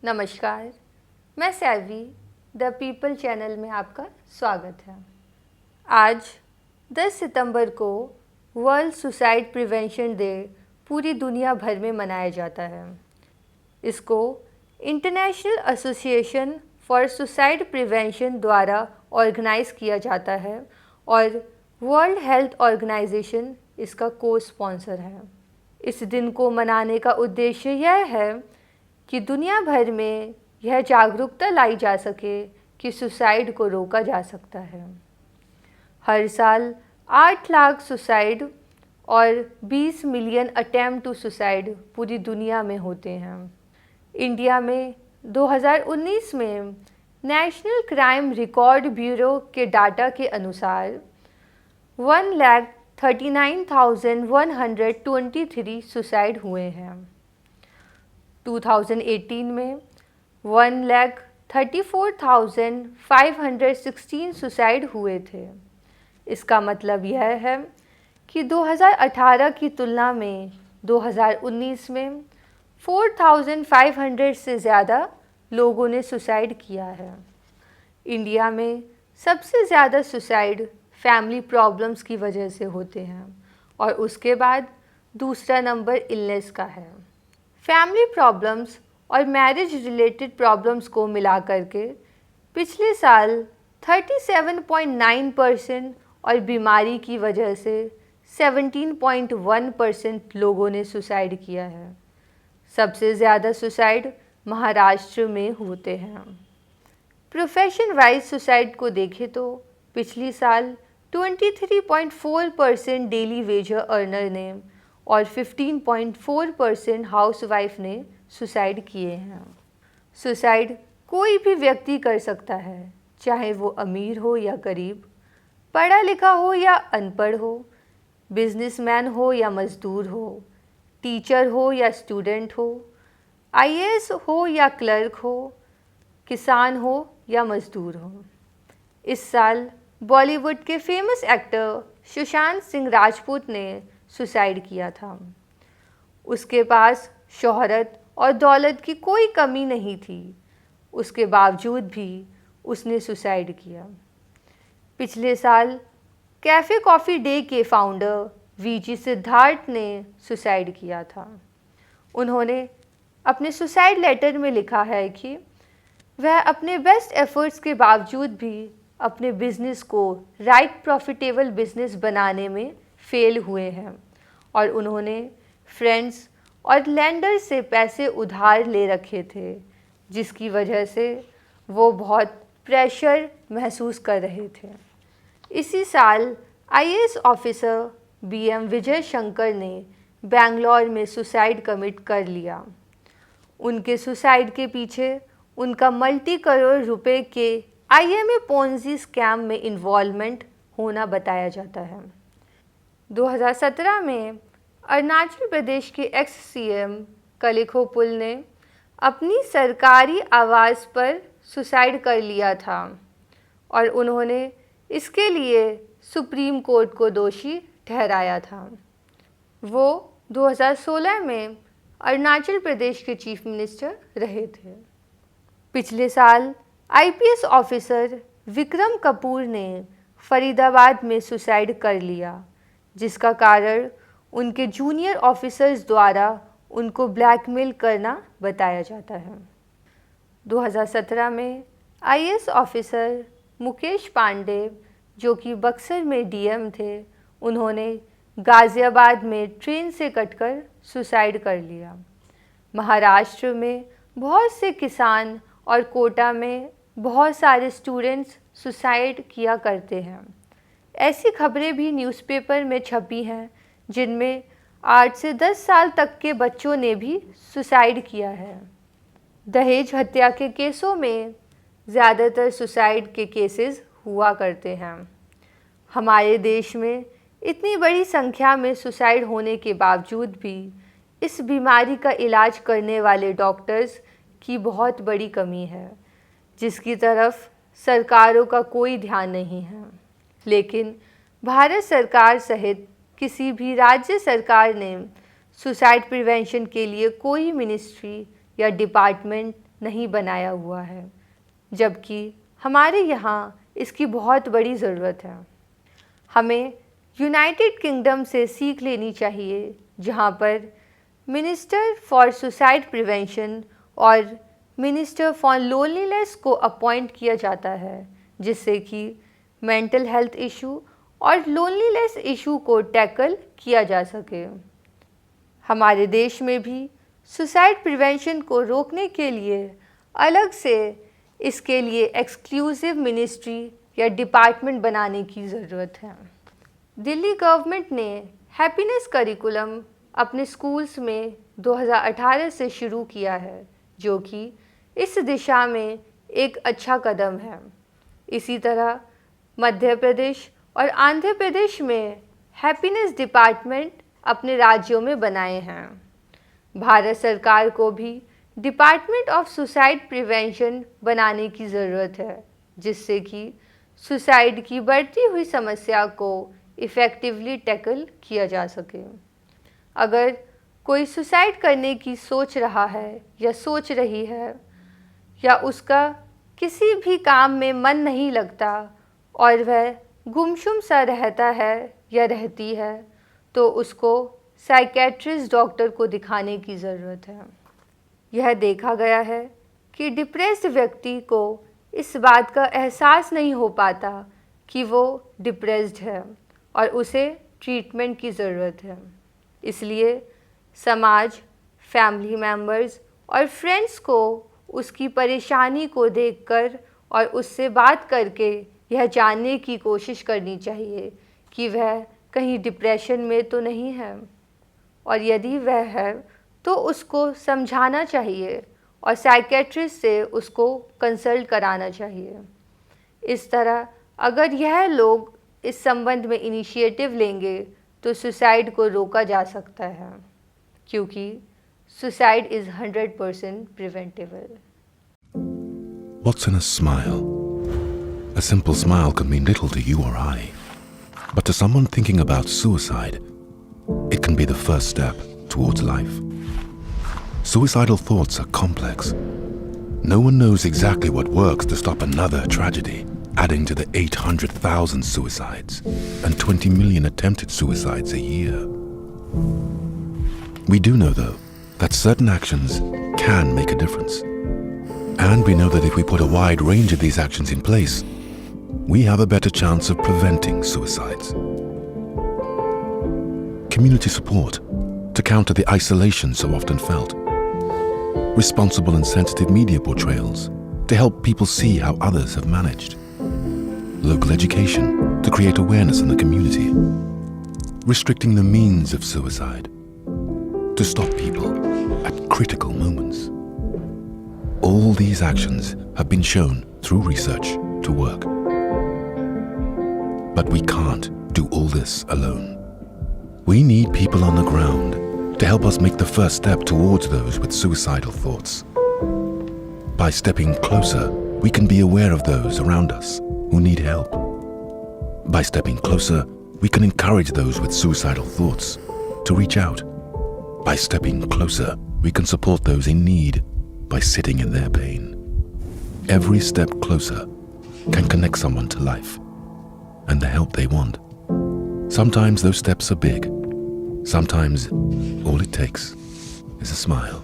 नमस्कार, मैं savvy the people channel में आपका स्वागत है। आज 10 सितंबर को वर्ल्ड सुसाइड प्रिवेंशन डे पूरी दुनिया भर में मनाया जाता है। इसको international association for suicide prevention द्वारा ऑर्गेनाइज किया जाता है और वर्ल्ड हेल्थ ऑर्गेनाइजेशन इसका को स्पॉन्सर है। इस दिन को मनाने का उद्देश्य यह है कि दुनिया भर में यह जागरूकता लाई जा सके कि सुसाइड को रोका जा सकता है। हर साल 8 लाख सुसाइड और 20 मिलियन अटेम्प्ट टू सुसाइड पूरी दुनिया में होते हैं। इंडिया में 2019 में नेशनल क्राइम रिकॉर्ड ब्यूरो के डाटा के अनुसार 1,39,123 सुसाइड हुए हैं। 2018 में 1,34,516 सुसाइड हुए थे। इसका मतलब यह है कि 2018 की तुलना में 2019 में 4,500 से ज़्यादा लोगों ने सुसाइड किया है। इंडिया में सबसे ज़्यादा सुसाइड फैमिली प्रॉब्लम्स की वजह से होते हैं और उसके बाद दूसरा नंबर इलनेस का है। फैमिली प्रॉब्लम्स और मैरिज रिलेटेड प्रॉब्लम्स को मिलाकर के पिछले साल 37.9% और बीमारी की वजह से 17.1% लोगों ने सुसाइड किया है। सबसे ज़्यादा सुसाइड महाराष्ट्र में होते हैं। प्रोफेशन वाइज सुसाइड को देखें तो पिछली साल 23.4% डेली वेज अर्नर ने और 15.4% हाउसवाइफ ने सुसाइड किए हैं। सुसाइड कोई भी व्यक्ति कर सकता है, चाहे वो अमीर हो या गरीब, पढ़ा लिखा हो या अनपढ़ हो, बिजनेसमैन हो या मजदूर हो, टीचर हो या स्टूडेंट हो, आईएएस हो या क्लर्क हो, किसान हो या मजदूर हो। इस साल बॉलीवुड के फेमस एक्टर सुशांत सिंह राजपूत ने सुसाइड किया था। उसके पास शोहरत और दौलत की कोई कमी नहीं थी, उसके बावजूद भी उसने सुसाइड किया। पिछले साल कैफ़े कॉफ़ी डे के फाउंडर वीजी सिद्धार्थ ने सुसाइड किया था। उन्होंने अपने सुसाइड लेटर में लिखा है कि वह अपने बेस्ट एफर्ट्स के बावजूद भी अपने बिजनेस को राइट प्रॉफिटेबल बिजनेस बनाने में फेल हुए हैं और उन्होंने फ्रेंड्स और लेंडर से पैसे उधार ले रखे थे, जिसकी वजह से वो बहुत प्रेशर महसूस कर रहे थे। इसी साल IAS officer BM Vijay Shankar ने बेंगलोर में सुसाइड कमिट कर लिया। उनके सुसाइड के पीछे उनका मल्टी करोड़ रुपए के आईएमए पोंजी स्कैम में इन्वॉल्वमेंट होना बताया जाता है। 2017 में अरुणाचल प्रदेश के एक्स सीएम कलिखोपुल ने अपनी सरकारी आवास पर सुसाइड कर लिया था और उन्होंने इसके लिए सुप्रीम कोर्ट को दोषी ठहराया था। वो 2016 में अरुणाचल प्रदेश के चीफ मिनिस्टर रहे थे। पिछले साल आईपीएस ऑफिसर विक्रम कपूर ने फरीदाबाद में सुसाइड कर लिया, जिसका कारण उनके जूनियर ऑफिसर्स द्वारा उनको ब्लैकमेल करना बताया जाता है। 2017 में आईएएस ऑफिसर मुकेश पांडे, जो कि बक्सर में डीएम थे, उन्होंने गाज़ियाबाद में ट्रेन से कटकर सुसाइड कर लिया। महाराष्ट्र में बहुत से किसान और कोटा में बहुत सारे स्टूडेंट्स सुसाइड किया करते हैं। ऐसी खबरें भी न्यूज़पेपर में छपी हैं जिनमें 8 से 10 साल तक के बच्चों ने भी सुसाइड किया है। दहेज हत्या के केसों में ज़्यादातर सुसाइड के केसेस हुआ करते हैं। हमारे देश में इतनी बड़ी संख्या में सुसाइड होने के बावजूद भी इस बीमारी का इलाज करने वाले डॉक्टर्स की बहुत बड़ी कमी है, जिसकी तरफ सरकारों का कोई ध्यान नहीं है। लेकिन भारत सरकार सहित किसी भी राज्य सरकार ने सुसाइड प्रिवेंशन के लिए कोई मिनिस्ट्री या डिपार्टमेंट नहीं बनाया हुआ है, जबकि हमारे यहाँ इसकी बहुत बड़ी ज़रूरत है। हमें यूनाइटेड किंगडम से सीख लेनी चाहिए, जहाँ पर मिनिस्टर फॉर सुसाइड प्रिवेंशन और मिनिस्टर फॉर लोनलीनेस को अपॉइंट किया जाता है, जिससे कि मेंटल हेल्थ इशू और लोनलीनेस इशू को टैकल किया जा सके। हमारे देश में भी सुसाइड प्रिवेंशन को रोकने के लिए अलग से इसके लिए एक्सक्लूसिव मिनिस्ट्री या डिपार्टमेंट बनाने की ज़रूरत है। दिल्ली गवर्नमेंट ने हैप्पीनेस करिकुलम अपने स्कूल्स में 2018 से शुरू किया है, जो कि इस दिशा में एक अच्छा कदम है। इसी तरह मध्य प्रदेश और आंध्र प्रदेश में हैप्पीनेस डिपार्टमेंट अपने राज्यों में बनाए हैं। भारत सरकार को भी डिपार्टमेंट ऑफ सुसाइड प्रिवेंशन बनाने की ज़रूरत है, जिससे कि सुसाइड की बढ़ती हुई समस्या को इफ़ेक्टिवली टैकल किया जा सके। अगर कोई सुसाइड करने की सोच रहा है या सोच रही है, या उसका किसी भी काम में मन नहीं लगता और वह गुमसुम सा रहता है या रहती है, तो उसको साइकेट्रिस्ट डॉक्टर को दिखाने की ज़रूरत है। यह देखा गया है कि डिप्रेस्ड व्यक्ति को इस बात का एहसास नहीं हो पाता कि वो डिप्रेस्ड है और उसे ट्रीटमेंट की ज़रूरत है। इसलिए समाज, फैमिली मेम्बर्स और फ्रेंड्स को उसकी परेशानी को देखकर और उससे बात करके यह जानने की कोशिश करनी चाहिए कि वह कहीं डिप्रेशन में तो नहीं है, और यदि वह है तो उसको समझाना चाहिए और साइकेट्रिस्ट से उसको कंसल्ट कराना चाहिए। इस तरह अगर यह लोग इस संबंध में इनिशिएटिव लेंगे तो सुसाइड को रोका जा सकता है, क्योंकि suicide is 100% preventable. What's in a smile? A simple smile can mean little to you or I. But to someone thinking about suicide, it can be the first step towards life. Suicidal thoughts are complex. No one knows exactly what works to stop another tragedy, adding to the 800,000 suicides and 20 million attempted suicides a year. We do know, though, that certain actions can make a difference. And we know that if we put a wide range of these actions in place, we have a better chance of preventing suicides. Community support to counter the isolation so often felt. Responsible and sensitive media portrayals to help people see how others have managed. Local education to create awareness in the community. Restricting the means of suicide to stop people at critical moments. All these actions have been shown through research to work. But we can't do all this alone. We need people on the ground to help us make the first step towards those with suicidal thoughts. By stepping closer, we can be aware of those around us who need help. By stepping closer, we can encourage those with suicidal thoughts to reach out. By stepping closer, we can support those in need by sitting in their pain. Every step closer can connect someone to life and the help they want. Sometimes those steps are big. Sometimes all it takes is a smile.